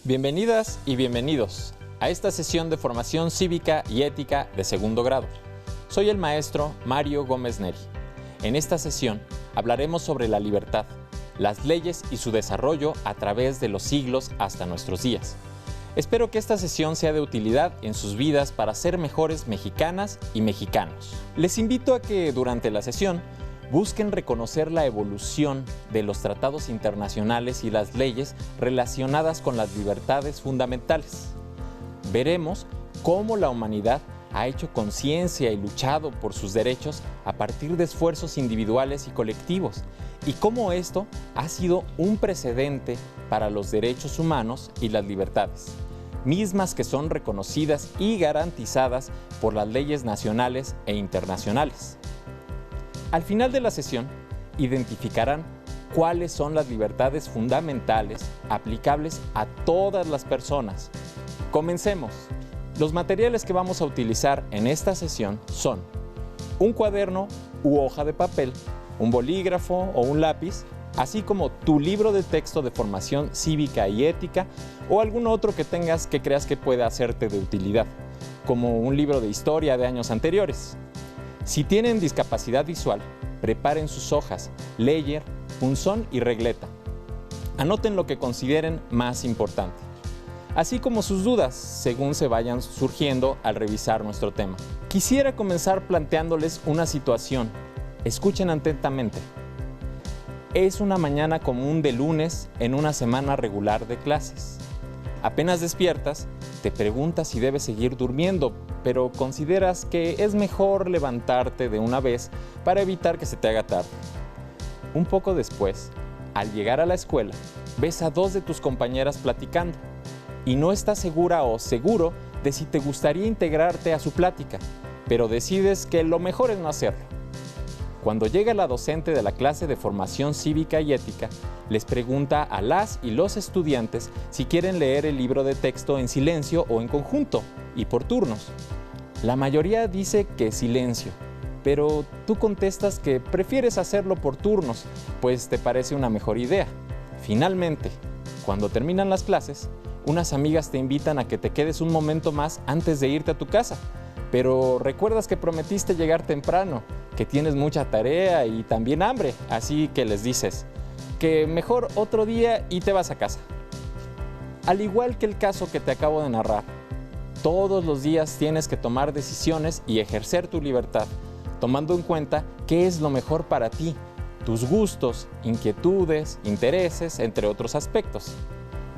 Bienvenidas y bienvenidos a esta sesión de formación cívica y ética de segundo grado. Soy el maestro Mario Gómez Neri. En esta sesión hablaremos sobre la libertad, las leyes y su desarrollo a través de los siglos hasta nuestros días. Espero que esta sesión sea de utilidad en sus vidas para ser mejores mexicanas y mexicanos. Les invito a que durante la sesión busquen reconocer la evolución de los tratados internacionales y las leyes relacionadas con las libertades fundamentales. Veremos cómo la humanidad ha hecho conciencia y luchado por sus derechos a partir de esfuerzos individuales y colectivos, y cómo esto ha sido un precedente para los derechos humanos y las libertades, mismas que son reconocidas y garantizadas por las leyes nacionales e internacionales. Al final de la sesión, identificarán cuáles son las libertades fundamentales aplicables a todas las personas. Comencemos. Los materiales que vamos a utilizar en esta sesión son un cuaderno u hoja de papel, un bolígrafo o un lápiz, así como tu libro de texto de formación cívica y ética o algún otro que tengas que creas que pueda hacerte de utilidad, como un libro de historia de años anteriores. Si tienen discapacidad visual, preparen sus hojas, layer, punzón y regleta. Anoten lo que consideren más importante, así como sus dudas según se vayan surgiendo al revisar nuestro tema. Quisiera comenzar planteándoles una situación. Escuchen atentamente. Es una mañana común de lunes en una semana regular de clases. Apenas despiertas, te preguntas si debes seguir durmiendo, pero consideras que es mejor levantarte de una vez para evitar que se te haga tarde. Un poco después, al llegar a la escuela, ves a dos de tus compañeras platicando y no estás segura o seguro de si te gustaría integrarte a su plática, pero decides que lo mejor es no hacerlo. Cuando llega la docente de la clase de formación cívica y ética, les pregunta a las y los estudiantes si quieren leer el libro de texto en silencio o en conjunto y por turnos. La mayoría dice que silencio, pero tú contestas que prefieres hacerlo por turnos, pues te parece una mejor idea. Finalmente, cuando terminan las clases, unas amigas te invitan a que te quedes un momento más antes de irte a tu casa, pero recuerdas que prometiste llegar temprano, que tienes mucha tarea y también hambre, así que les dices que mejor otro día y te vas a casa. Al igual que el caso que te acabo de narrar, todos los días tienes que tomar decisiones y ejercer tu libertad, tomando en cuenta qué es lo mejor para ti, tus gustos, inquietudes, intereses, entre otros aspectos.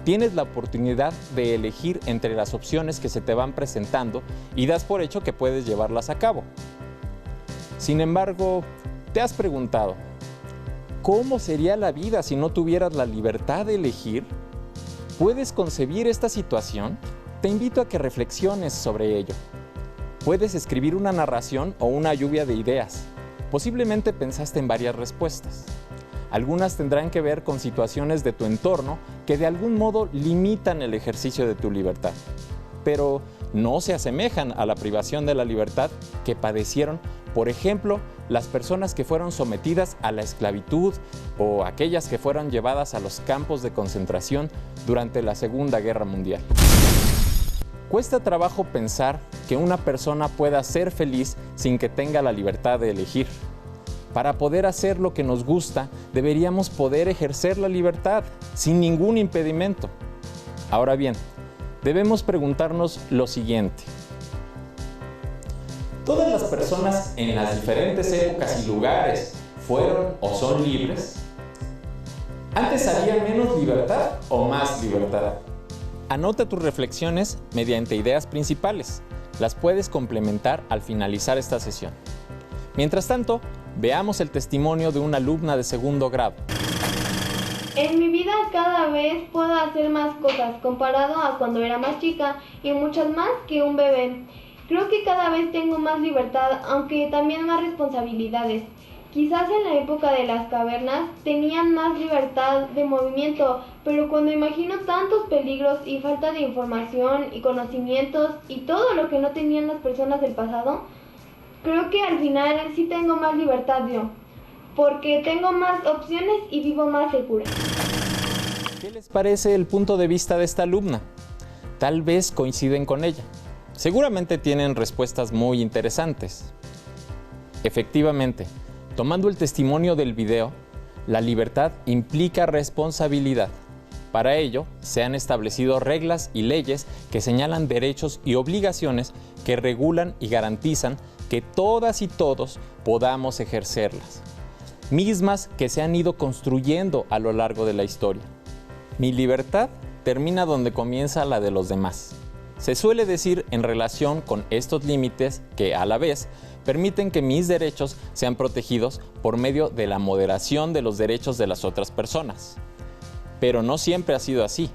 Tienes la oportunidad de elegir entre las opciones que se te van presentando y das por hecho que puedes llevarlas a cabo. Sin embargo, ¿te has preguntado cómo sería la vida si no tuvieras la libertad de elegir? ¿Puedes concebir esta situación? Te invito a que reflexiones sobre ello. Puedes escribir una narración o una lluvia de ideas. Posiblemente pensaste en varias respuestas. Algunas tendrán que ver con situaciones de tu entorno que de algún modo limitan el ejercicio de tu libertad, pero no se asemejan a la privación de la libertad que padecieron, por ejemplo, las personas que fueron sometidas a la esclavitud o aquellas que fueron llevadas a los campos de concentración durante la Segunda Guerra Mundial. Cuesta trabajo pensar que una persona pueda ser feliz sin que tenga la libertad de elegir. Para poder hacer lo que nos gusta, deberíamos poder ejercer la libertad sin ningún impedimento. Ahora bien, debemos preguntarnos lo siguiente. ¿Todas las personas en las diferentes épocas y lugares fueron o son libres? ¿Antes había menos libertad o más libertad? Anota tus reflexiones mediante ideas principales. Las puedes complementar al finalizar esta sesión. Mientras tanto, veamos el testimonio de una alumna de segundo grado. En mi vida cada vez puedo hacer más cosas comparado a cuando era más chica y muchas más que un bebé. Creo que cada vez tengo más libertad, aunque también más responsabilidades. Quizás en la época de las cavernas tenían más libertad de movimiento, pero cuando imagino tantos peligros y falta de información y conocimientos y todo lo que no tenían las personas del pasado, creo que al final sí tengo más libertad yo, porque tengo más opciones y vivo más segura. ¿Qué les parece el punto de vista de esta alumna? Tal vez coinciden con ella. Seguramente tienen respuestas muy interesantes. Efectivamente, tomando el testimonio del video, la libertad implica responsabilidad. Para ello, se han establecido reglas y leyes que señalan derechos y obligaciones que regulan y garantizan que todas y todos podamos ejercerlas, mismas que se han ido construyendo a lo largo de la historia. Mi libertad termina donde comienza la de los demás. Se suele decir en relación con estos límites que, a la vez, permiten que mis derechos sean protegidos por medio de la moderación de los derechos de las otras personas. Pero no siempre ha sido así.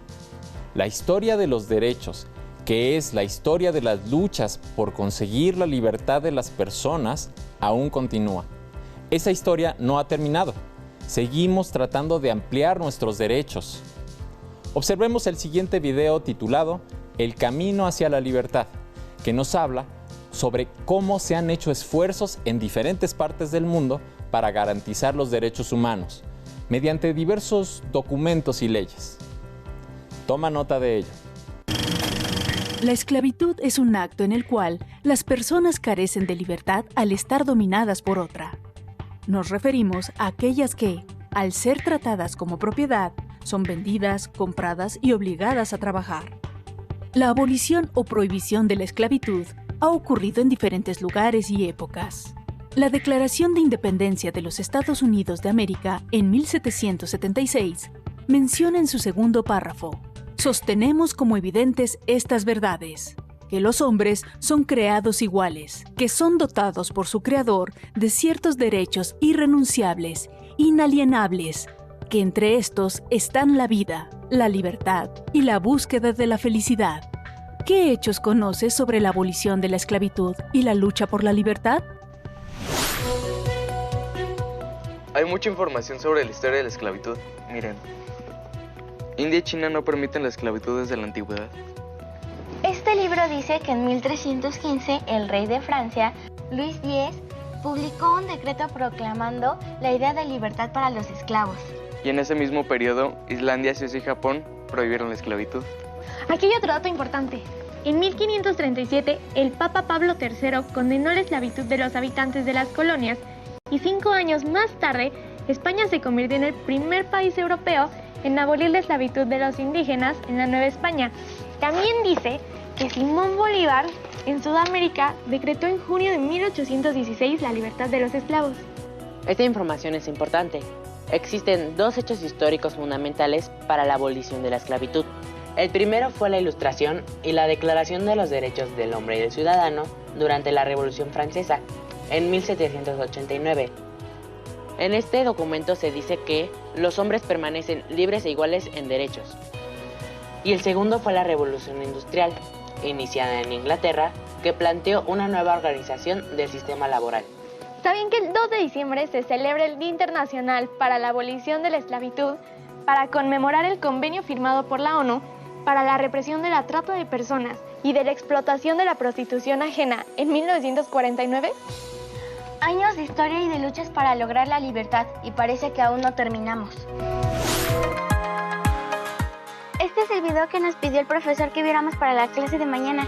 La historia de los derechos, que es la historia de las luchas por conseguir la libertad de las personas, aún continúa. Esa historia no ha terminado. Seguimos tratando de ampliar nuestros derechos. Observemos el siguiente video titulado El camino hacia la libertad, que nos habla sobre cómo se han hecho esfuerzos en diferentes partes del mundo para garantizar los derechos humanos, mediante diversos documentos y leyes. Toma nota de ello. La esclavitud es un acto en el cual las personas carecen de libertad al estar dominadas por otra. Nos referimos a aquellas que, al ser tratadas como propiedad, son vendidas, compradas y obligadas a trabajar. La abolición o prohibición de la esclavitud ha ocurrido en diferentes lugares y épocas. La Declaración de Independencia de los Estados Unidos de América en 1776 menciona en su segundo párrafo: sostenemos como evidentes estas verdades, que los hombres son creados iguales, que son dotados por su Creador de ciertos derechos irrenunciables, inalienables, que entre estos están la vida, la libertad y la búsqueda de la felicidad. ¿Qué hechos conoces sobre la abolición de la esclavitud y la lucha por la libertad? Hay mucha información sobre la historia de la esclavitud. Miren, India y China no permiten la esclavitud desde la antigüedad. Este libro dice que en 1315 el rey de Francia, Luis X, publicó un decreto proclamando la idea de libertad para los esclavos. Y en ese mismo periodo, Islandia, Suecia y Japón prohibieron la esclavitud. Aquí hay otro dato importante. En 1537, el Papa Pablo III condenó la esclavitud de los habitantes de las colonias y 5 años más tarde, España se convirtió en el primer país europeo en abolir la esclavitud de los indígenas en la Nueva España. También dice que Simón Bolívar, en Sudamérica, decretó en junio de 1816 la libertad de los esclavos. Esta información es importante. Existen 2 hechos históricos fundamentales para la abolición de la esclavitud. El primero fue la Ilustración y la Declaración de los Derechos del Hombre y del Ciudadano durante la Revolución Francesa, en 1789. En este documento se dice que los hombres permanecen libres e iguales en derechos. Y el segundo fue la Revolución Industrial, iniciada en Inglaterra, que planteó una nueva organización del sistema laboral. ¿Saben que el 2 de diciembre se celebra el Día Internacional para la Abolición de la Esclavitud para conmemorar el convenio firmado por la ONU para la represión de la trata de personas y de la explotación de la prostitución ajena en 1949? Años de historia y de luchas para lograr la libertad, y parece que aún no terminamos. Este es el video que nos pidió el profesor que viéramos para la clase de mañana.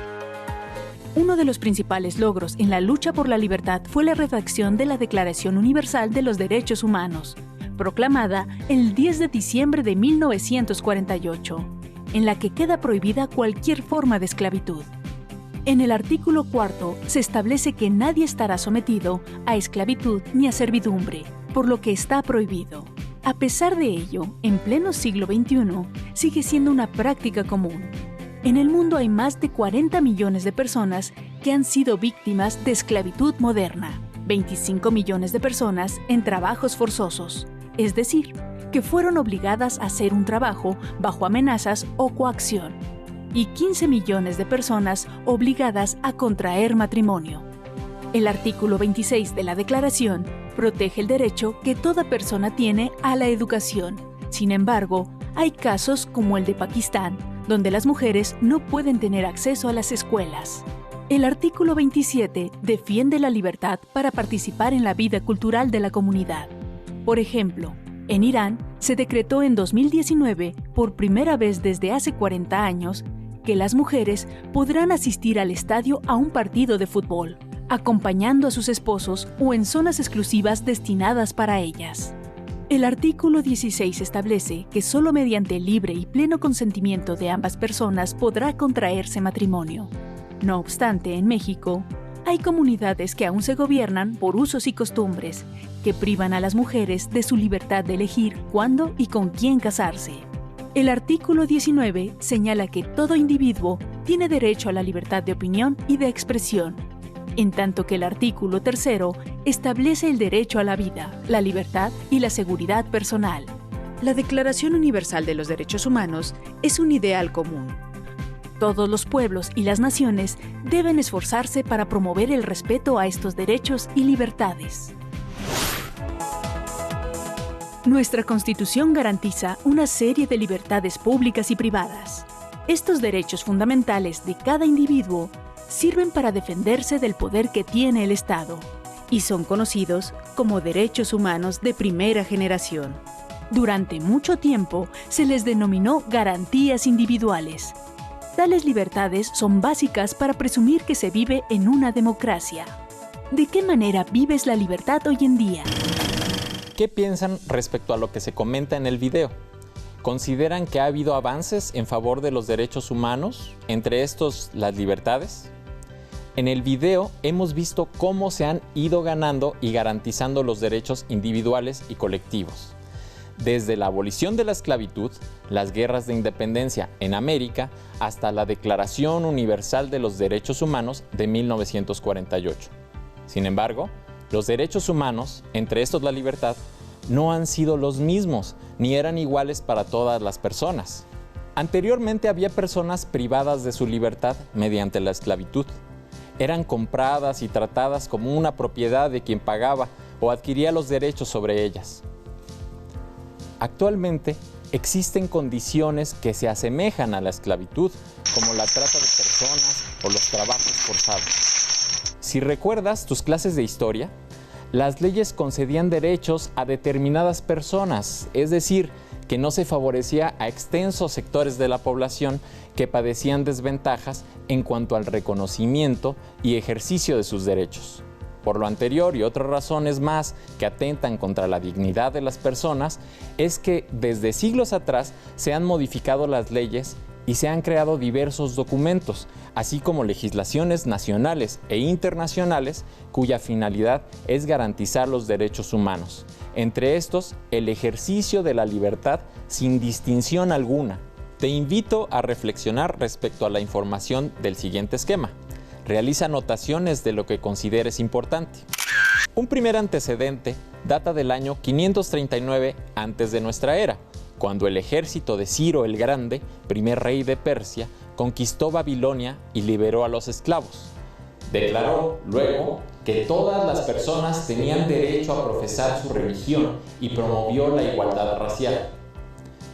Uno de los principales logros en la lucha por la libertad fue la redacción de la Declaración Universal de los Derechos Humanos, proclamada el 10 de diciembre de 1948, en la que queda prohibida cualquier forma de esclavitud. En el artículo 4 se establece que nadie estará sometido a esclavitud ni a servidumbre, por lo que está prohibido. A pesar de ello, en pleno siglo XXI, sigue siendo una práctica común. En el mundo hay más de 40 millones de personas que han sido víctimas de esclavitud moderna, 25 millones de personas en trabajos forzosos, es decir, que fueron obligadas a hacer un trabajo bajo amenazas o coacción, y 15 millones de personas obligadas a contraer matrimonio. El artículo 26 de la Declaración protege el derecho que toda persona tiene a la educación. Sin embargo, hay casos como el de Pakistán, donde las mujeres no pueden tener acceso a las escuelas. El artículo 27 defiende la libertad para participar en la vida cultural de la comunidad. Por ejemplo, En Irán, se decretó en 2019, por primera vez desde hace 40 años, que las mujeres podrán asistir al estadio a un partido de fútbol, acompañando a sus esposos o en zonas exclusivas destinadas para ellas. El artículo 16 establece que solo mediante el libre y pleno consentimiento de ambas personas podrá contraerse matrimonio. No obstante, en México, hay comunidades que aún se gobiernan por usos y costumbres, que privan a las mujeres de su libertad de elegir cuándo y con quién casarse. El artículo 19 señala que todo individuo tiene derecho a la libertad de opinión y de expresión, en tanto que el artículo 3 establece el derecho a la vida, la libertad y la seguridad personal. La Declaración Universal de los Derechos Humanos es un ideal común. Todos los pueblos y las naciones deben esforzarse para promover el respeto a estos derechos y libertades. Nuestra Constitución garantiza una serie de libertades públicas y privadas. Estos derechos fundamentales de cada individuo sirven para defenderse del poder que tiene el Estado y son conocidos como derechos humanos de primera generación. Durante mucho tiempo se les denominó garantías individuales. Tales libertades son básicas para presumir que se vive en una democracia. ¿De qué manera vives la libertad hoy en día? ¿Qué piensan respecto a lo que se comenta en el video? ¿Consideran que ha habido avances en favor de los derechos humanos, entre estos las libertades? En el video hemos visto cómo se han ido ganando y garantizando los derechos individuales y colectivos. Desde la abolición de la esclavitud, las guerras de independencia en América, hasta la Declaración Universal de los Derechos Humanos de 1948. Sin embargo, los derechos humanos, entre estos la libertad, no han sido los mismos, ni eran iguales para todas las personas. Anteriormente había personas privadas de su libertad mediante la esclavitud. Eran compradas y tratadas como una propiedad de quien pagaba o adquiría los derechos sobre ellas. Actualmente existen condiciones que se asemejan a la esclavitud, como la trata de personas o los trabajos forzados. Si recuerdas tus clases de historia, las leyes concedían derechos a determinadas personas, es decir, que no se favorecía a extensos sectores de la población que padecían desventajas en cuanto al reconocimiento y ejercicio de sus derechos. Por lo anterior y otras razones más que atentan contra la dignidad de las personas, es que desde siglos atrás se han modificado las leyes y se han creado diversos documentos, así como legislaciones nacionales e internacionales cuya finalidad es garantizar los derechos humanos. Entre estos, el ejercicio de la libertad sin distinción alguna. Te invito a reflexionar respecto a la información del siguiente esquema. Realiza anotaciones de lo que consideres importante. Un primer antecedente data del año 539 antes de nuestra era, cuando el ejército de Ciro el Grande, primer rey de Persia, conquistó Babilonia y liberó a los esclavos. Declaró luego que todas las personas tenían derecho a profesar su religión y promovió la igualdad racial.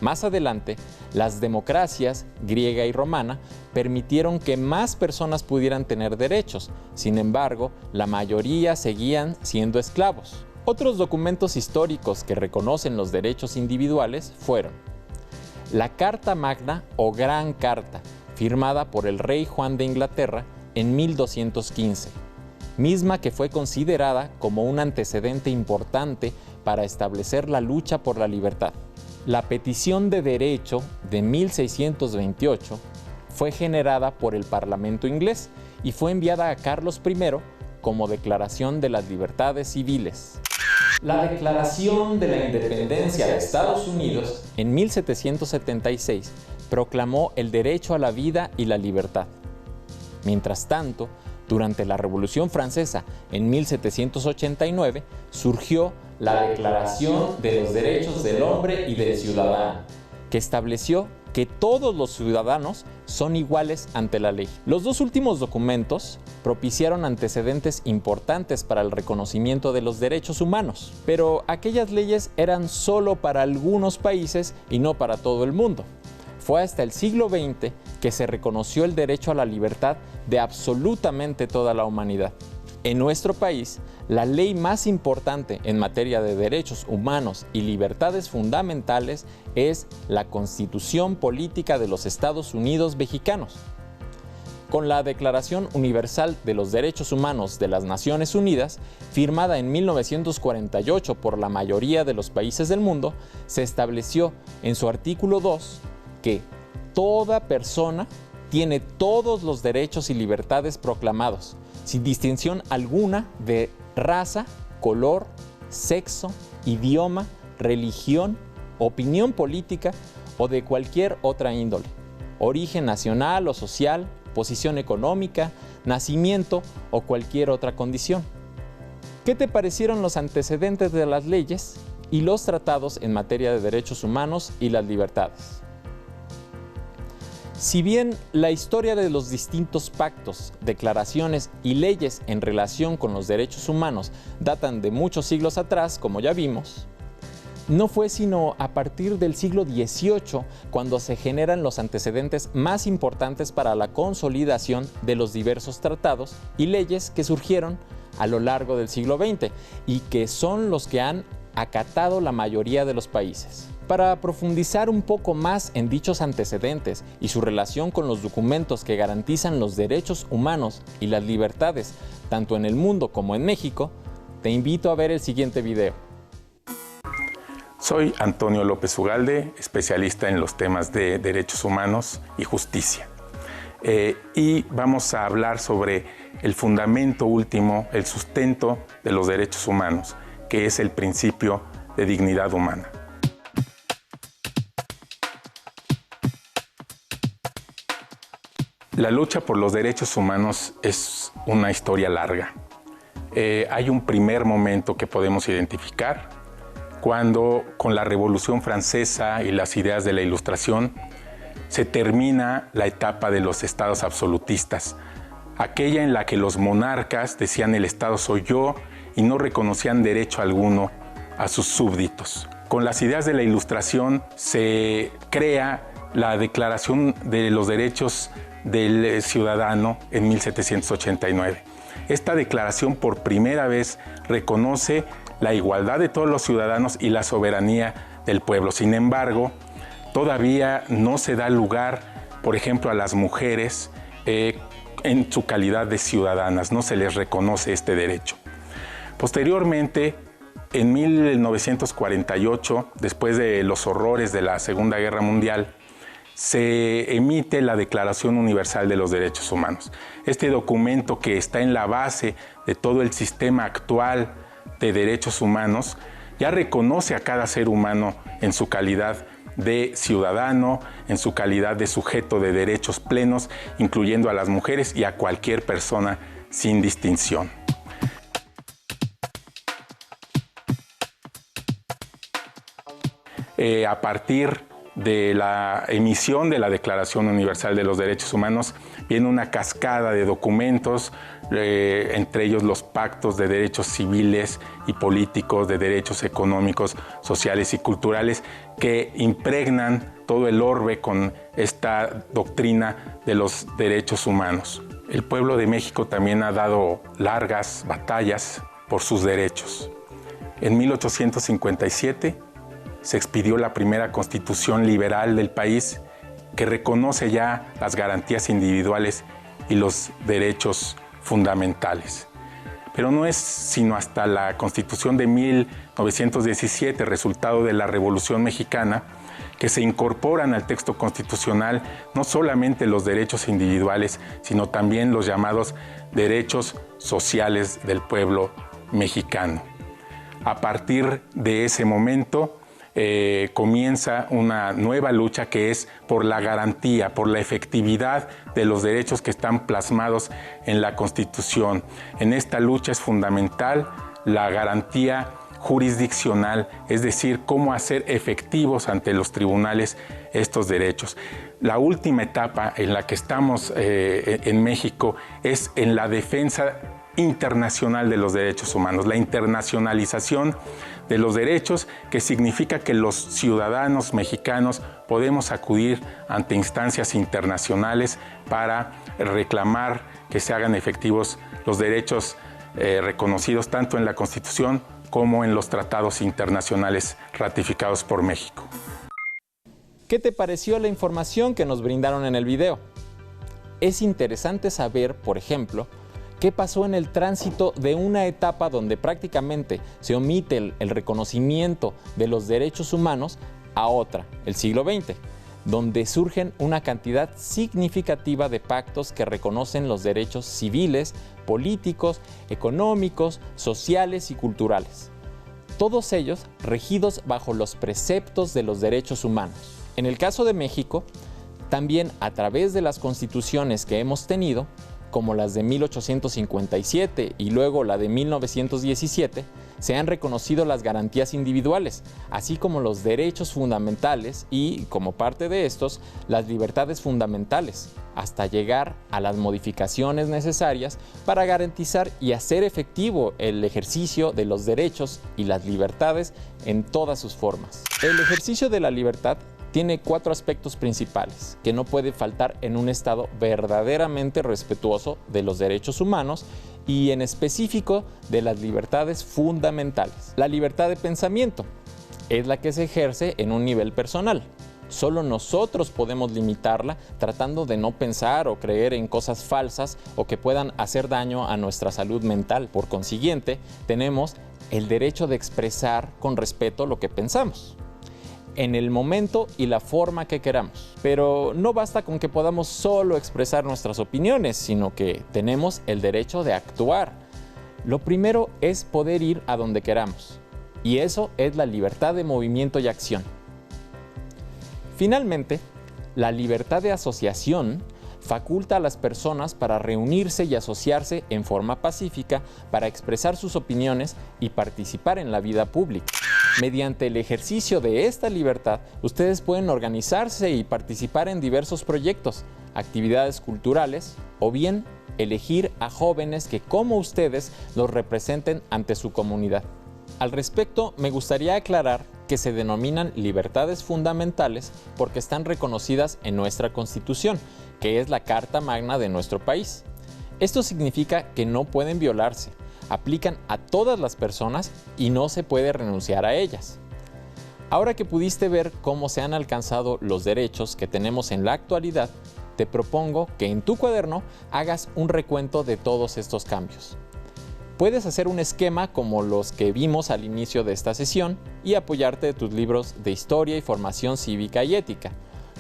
Más adelante, las democracias griega y romana permitieron que más personas pudieran tener derechos. Sin embargo, la mayoría seguían siendo esclavos. Otros documentos históricos que reconocen los derechos individuales fueron la Carta Magna o Gran Carta, firmada por el rey Juan de Inglaterra en 1215, misma que fue considerada como un antecedente importante para establecer la lucha por la libertad. La Petición de Derecho de 1628 fue generada por el Parlamento inglés y fue enviada a Carlos I como Declaración de las Libertades Civiles. La Declaración de la Independencia de Estados Unidos en 1776 proclamó el derecho a la vida y la libertad. Mientras tanto, durante la Revolución Francesa en 1789 surgió la Declaración de los Derechos del Hombre y del Ciudadano, que estableció que todos los ciudadanos son iguales ante la ley. Los dos últimos documentos propiciaron antecedentes importantes para el reconocimiento de los derechos humanos, pero aquellas leyes eran solo para algunos países y no para todo el mundo. Fue hasta el siglo XX que se reconoció el derecho a la libertad de absolutamente toda la humanidad. En nuestro país, la ley más importante en materia de derechos humanos y libertades fundamentales es la Constitución Política de los Estados Unidos Mexicanos. Con la Declaración Universal de los Derechos Humanos de las Naciones Unidas, firmada en 1948 por la mayoría de los países del mundo, se estableció en su artículo 2 que toda persona tiene todos los derechos y libertades proclamados, sin distinción alguna de raza, color, sexo, idioma, religión, opinión política o de cualquier otra índole, origen nacional o social, posición económica, nacimiento o cualquier otra condición. ¿Qué te parecieron los antecedentes de las leyes y los tratados en materia de derechos humanos y las libertades? Si bien la historia de los distintos pactos, declaraciones y leyes en relación con los derechos humanos datan de muchos siglos atrás, como ya vimos, no fue sino a partir del siglo XVIII cuando se generan los antecedentes más importantes para la consolidación de los diversos tratados y leyes que surgieron a lo largo del siglo XX y que son los que han acatado la mayoría de los países. Para profundizar un poco más en dichos antecedentes y su relación con los documentos que garantizan los derechos humanos y las libertades, tanto en el mundo como en México, te invito a ver el siguiente video. Soy Antonio López Ugalde, especialista en los temas de derechos humanos y justicia. Y vamos a hablar sobre el fundamento último, el sustento de los derechos humanos, que es el principio de dignidad humana. La lucha por los derechos humanos es una historia larga. Hay un primer momento que podemos identificar cuando, con la Revolución Francesa y las ideas de la Ilustración, se termina la etapa de los estados absolutistas, aquella en la que los monarcas decían el Estado soy yo y no reconocían derecho alguno a sus súbditos. Con las ideas de la Ilustración se crea la Declaración de los Derechos del Ciudadano en 1789. Esta declaración por primera vez reconoce la igualdad de todos los ciudadanos y la soberanía del pueblo. Sin embargo, todavía no se da lugar, por ejemplo, a las mujeres en su calidad de ciudadanas, no se les reconoce este derecho. Posteriormente, en 1948, después de los horrores de la Segunda Guerra Mundial, se emite la Declaración Universal de los Derechos Humanos. Este documento, que está en la base de todo el sistema actual de derechos humanos, ya reconoce a cada ser humano en su calidad de ciudadano, en su calidad de sujeto de derechos plenos, incluyendo a las mujeres y a cualquier persona sin distinción. A partir de la emisión de la Declaración Universal de los Derechos Humanos viene una cascada de documentos, entre ellos los pactos de derechos civiles y políticos, de derechos económicos, sociales y culturales, que impregnan todo el orbe con esta doctrina de los derechos humanos. El pueblo de México también ha dado largas batallas por sus derechos. En 1857 se expidió la primera constitución liberal del país, que reconoce ya las garantías individuales y los derechos fundamentales. Pero no es sino hasta la Constitución de 1917, resultado de la Revolución Mexicana, que se incorporan al texto constitucional no solamente los derechos individuales, sino también los llamados derechos sociales del pueblo mexicano. A partir de ese momento, comienza una nueva lucha, que es por la garantía, por la efectividad de los derechos que están plasmados en la Constitución. En esta lucha es fundamental la garantía jurisdiccional, es decir, cómo hacer efectivos ante los tribunales estos derechos. La última etapa en la que estamos en México es en la defensa internacional de los derechos humanos, la internacionalización de los derechos, que significa que los ciudadanos mexicanos podemos acudir ante instancias internacionales para reclamar que se hagan efectivos los derechos reconocidos tanto en la Constitución como en los tratados internacionales ratificados por México. ¿Qué te pareció la información que nos brindaron en el video? Es interesante saber, por ejemplo, qué pasó en el tránsito de una etapa donde prácticamente se omite el reconocimiento de los derechos humanos a otra, el siglo XX, donde surgen una cantidad significativa de pactos que reconocen los derechos civiles, políticos, económicos, sociales y culturales. Todos ellos regidos bajo los preceptos de los derechos humanos. En el caso de México, también a través de las constituciones que hemos tenido, como las de 1857 y luego la de 1917, se han reconocido las garantías individuales, así como los derechos fundamentales y, como parte de estos, las libertades fundamentales, hasta llegar a las modificaciones necesarias para garantizar y hacer efectivo el ejercicio de los derechos y las libertades en todas sus formas. El ejercicio de la libertad tiene 4 aspectos principales que no puede faltar en un Estado verdaderamente respetuoso de los derechos humanos y en específico de las libertades fundamentales. La libertad de pensamiento es la que se ejerce en un nivel personal. Solo nosotros podemos limitarla tratando de no pensar o creer en cosas falsas o que puedan hacer daño a nuestra salud mental. Por consiguiente, tenemos el derecho de expresar con respeto lo que pensamos, en el momento y la forma que queramos. Pero no basta con que podamos solo expresar nuestras opiniones, sino que tenemos el derecho de actuar. Lo primero es poder ir a donde queramos, y eso es la libertad de movimiento y acción. Finalmente, la libertad de asociación faculta a las personas para reunirse y asociarse en forma pacífica para expresar sus opiniones y participar en la vida pública. Mediante el ejercicio de esta libertad, ustedes pueden organizarse y participar en diversos proyectos, actividades culturales o bien elegir a jóvenes que, como ustedes, los representen ante su comunidad. Al respecto, me gustaría aclarar que se denominan libertades fundamentales porque están reconocidas en nuestra Constitución, que es la Carta Magna de nuestro país. Esto significa que no pueden violarse, aplican a todas las personas y no se puede renunciar a ellas. Ahora que pudiste ver cómo se han alcanzado los derechos que tenemos en la actualidad, te propongo que en tu cuaderno hagas un recuento de todos estos cambios. Puedes hacer un esquema como los que vimos al inicio de esta sesión y apoyarte de tus libros de historia y formación cívica y ética.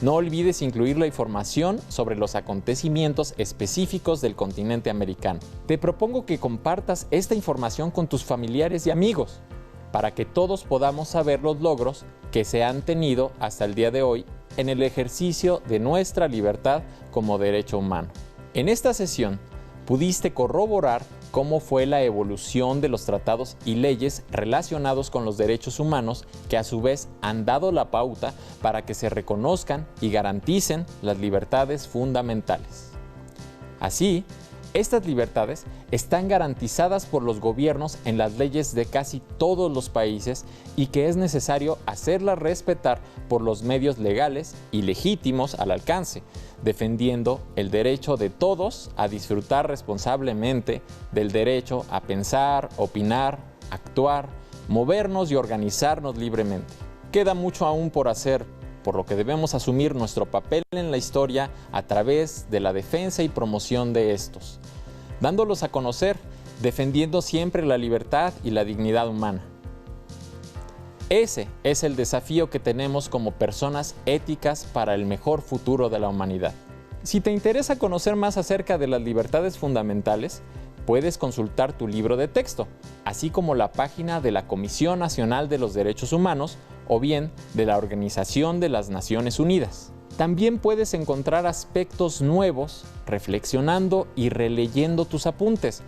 No olvides incluir la información sobre los acontecimientos específicos del continente americano. Te propongo que compartas esta información con tus familiares y amigos para que todos podamos saber los logros que se han tenido hasta el día de hoy en el ejercicio de nuestra libertad como derecho humano. En esta sesión pudiste corroborar cómo fue la evolución de los tratados y leyes relacionados con los derechos humanos que a su vez han dado la pauta para que se reconozcan y garanticen las libertades fundamentales. Así, estas libertades están garantizadas por los gobiernos en las leyes de casi todos los países y que es necesario hacerlas respetar por los medios legales y legítimos al alcance, defendiendo el derecho de todos a disfrutar responsablemente del derecho a pensar, opinar, actuar, movernos y organizarnos libremente. Queda mucho aún por hacer, por lo que debemos asumir nuestro papel en la historia a través de la defensa y promoción de estos, dándolos a conocer, defendiendo siempre la libertad y la dignidad humana. Ese es el desafío que tenemos como personas éticas para el mejor futuro de la humanidad. Si te interesa conocer más acerca de las libertades fundamentales, puedes consultar tu libro de texto, así como la página de la Comisión Nacional de los Derechos Humanos o bien de la Organización de las Naciones Unidas. También puedes encontrar aspectos nuevos reflexionando y releyendo tus apuntes.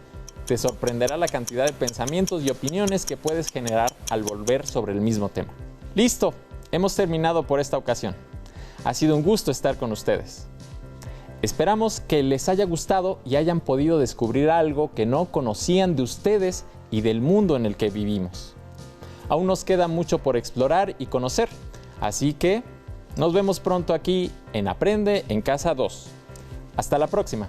Te sorprenderá la cantidad de pensamientos y opiniones que puedes generar al volver sobre el mismo tema. ¡Listo! Hemos terminado por esta ocasión. Ha sido un gusto estar con ustedes. Esperamos que les haya gustado y hayan podido descubrir algo que no conocían de ustedes y del mundo en el que vivimos. Aún nos queda mucho por explorar y conocer, así que nos vemos pronto aquí en Aprende en Casa 2. Hasta la próxima.